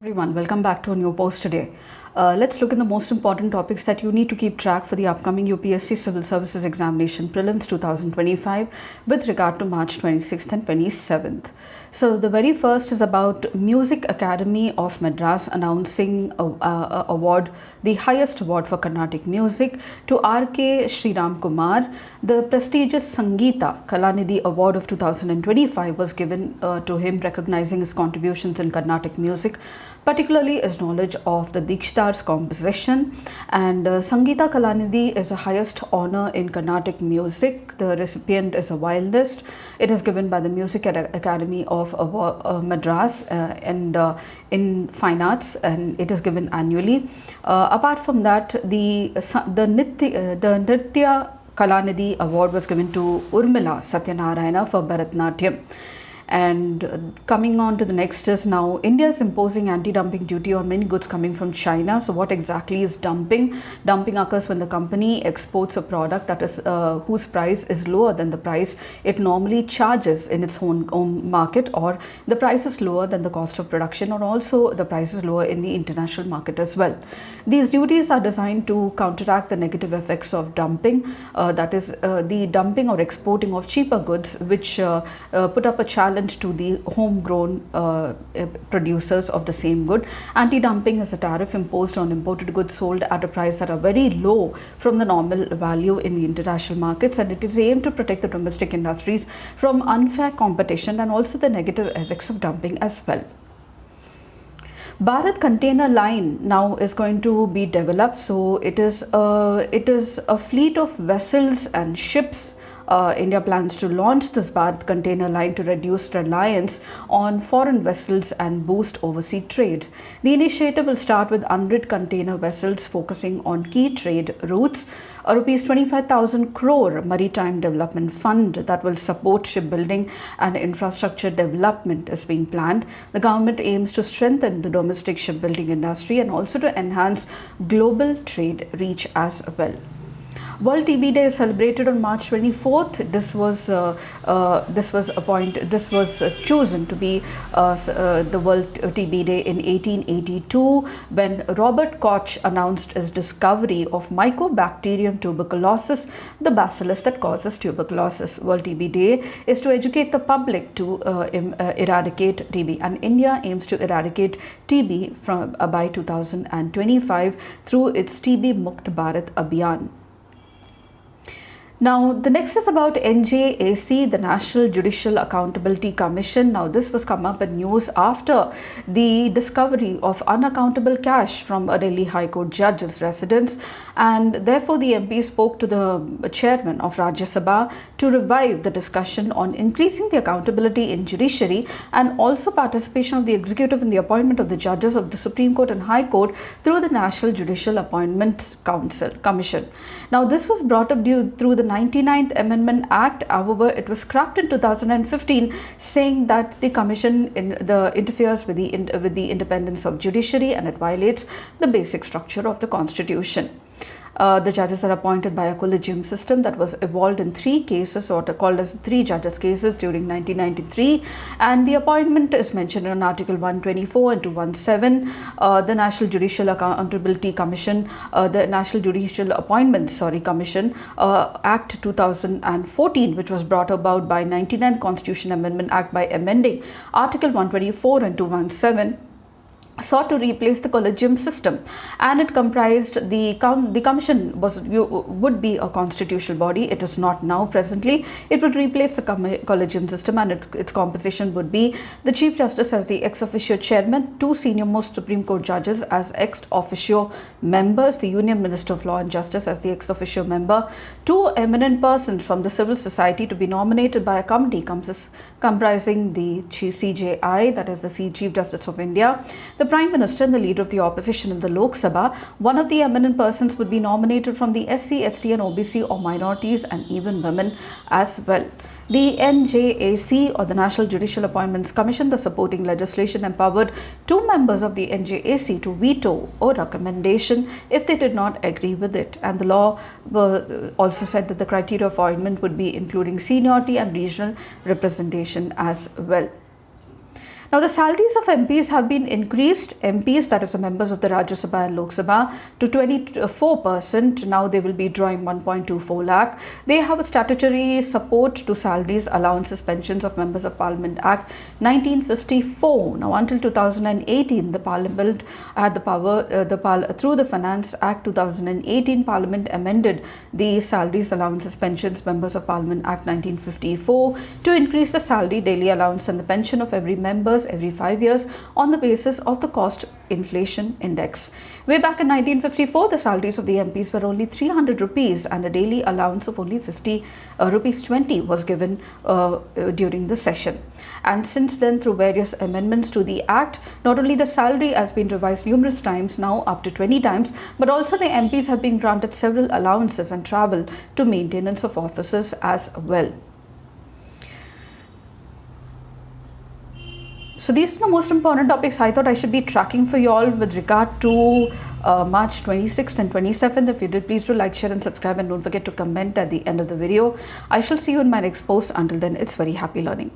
Everyone, welcome back to a new post today. Let's look at the most important topics that you need to keep track for the upcoming UPSC Civil Services Examination Prelims 2025 with regard to March 26th and 27th. So the very first is about Music Academy of Madras announcing a award, the highest award for Carnatic music, to R.K. Sriram Kumar. The prestigious Sangeeta Kalanidhi Award of 2025 was given to him, recognizing his contributions in Carnatic music, particularly his knowledge of the Dikshitar's composition. And Sangeeta Kalanidhi is the highest honor in Carnatic music. The recipient is a violinist. It is given by the Music Academy of Madras in Fine Arts, and it is given annually. Apart from that, the Nritya Kalanidhi Award was given to Urmila Satyanarayana for Bharatnatyam. And coming on to the next is now India is imposing anti-dumping duty on many goods coming from China. So what exactly is dumping? Dumping occurs when the company exports a product that is whose price is lower than the price it normally charges in its home market, or the price is lower than the cost of production, or also the price is lower in the international market as well. These duties are designed to counteract the negative effects of dumping, that is the dumping or exporting of cheaper goods, which put up a challenge to the homegrown producers of the same good. Anti-dumping is a tariff imposed on imported goods sold at a price that are very low from the normal value in the international markets, and it is aimed to protect the domestic industries from unfair competition and also the negative effects of dumping as well. Bharat Container Line now is going to be developed. So it is a fleet of vessels and ships. India plans to launch this Bharat Container Line to reduce reliance on foreign vessels and boost overseas trade. The initiative will start with 100 container vessels focusing on key trade routes. A rupees 25,000 crore maritime development fund that will support shipbuilding and infrastructure development is being planned. The government aims to strengthen the domestic shipbuilding industry and also to enhance global trade reach as well. World TB Day is celebrated on March 24th. This was chosen to be the World TB Day in 1882 when Robert Koch announced his discovery of Mycobacterium tuberculosis, the bacillus that causes tuberculosis. World TB Day is to educate the public to eradicate TB, and India aims to eradicate TB by 2025 through its TB Mukt Bharat Abhiyan. Now, the next is about NJAC, the National Judicial Accountability Commission. Now, this was come up in news after the discovery of unaccountable cash from a Delhi High Court judge's residence, and therefore the MP spoke to the chairman of Rajya Sabha to revive the discussion on increasing the accountability in judiciary and also participation of the executive in the appointment of the judges of the Supreme Court and High Court through the National Judicial Appointments Commission. Now, this was brought up through the 99th Amendment Act. However, it was scrapped in 2015, saying that the commission interferes with the independence of judiciary and it violates the basic structure of the Constitution. The judges are appointed by a collegium system that was evolved in 3 cases, or called as 3 judges cases, during 1993, and the appointment is mentioned in Article 124 and 217. The National Judicial Accountability Commission, the National Judicial Appointments Commission Act 2014, which was brought about by 99th Constitution Amendment Act by amending Article 124 and 217, sought to replace the collegium system, and it comprised the commission would be a constitutional body. It is not now presently. It would replace the collegium system, and its composition would be the Chief Justice as the ex officio chairman, 2 senior most Supreme Court judges as ex officio members, the Union Minister of Law and Justice as the ex officio member, 2 eminent persons from the civil society to be nominated by a committee comprising the CJI, that is the Chief Justice of India, the Prime Minister and the Leader of the Opposition in the Lok Sabha. One of the eminent persons would be nominated from the SC, ST and OBC or minorities, and even women as well. The NJAC, or the National Judicial Appointments Commission, the supporting legislation, empowered 2 members of the NJAC to veto a recommendation if they did not agree with it. And the law also said that the criteria of appointment would be including seniority and regional representation as well. Now, the salaries of MPs have been increased. MPs, that is the members of the Rajya Sabha and Lok Sabha, to 24%. Now they will be drawing 1.24 lakh. They have a statutory support to salaries, allowances, pensions of members of Parliament Act 1954. Now, until 2018, the Parliament had the power, through the Finance Act 2018, Parliament amended the salaries, allowances, pensions, members of Parliament Act 1954 to increase the salary, daily allowance and the pension of every member every 5 years on the basis of the cost inflation index. Way back in 1954, the salaries of the MPs were only 300 rupees and a daily allowance of only 50 rupees 20 was given during the session. And since then, through various amendments to the Act, not only the salary has been revised numerous times, now up to 20 times, but also the MPs have been granted several allowances and travel to maintenance of offices as well. So these are the most important topics I thought I should be tracking for you all with regard to March 26th and 27th. If you did, please do like, share and subscribe, and don't forget to comment at the end of the video. I shall see you in my next post. Until then, it's very happy learning.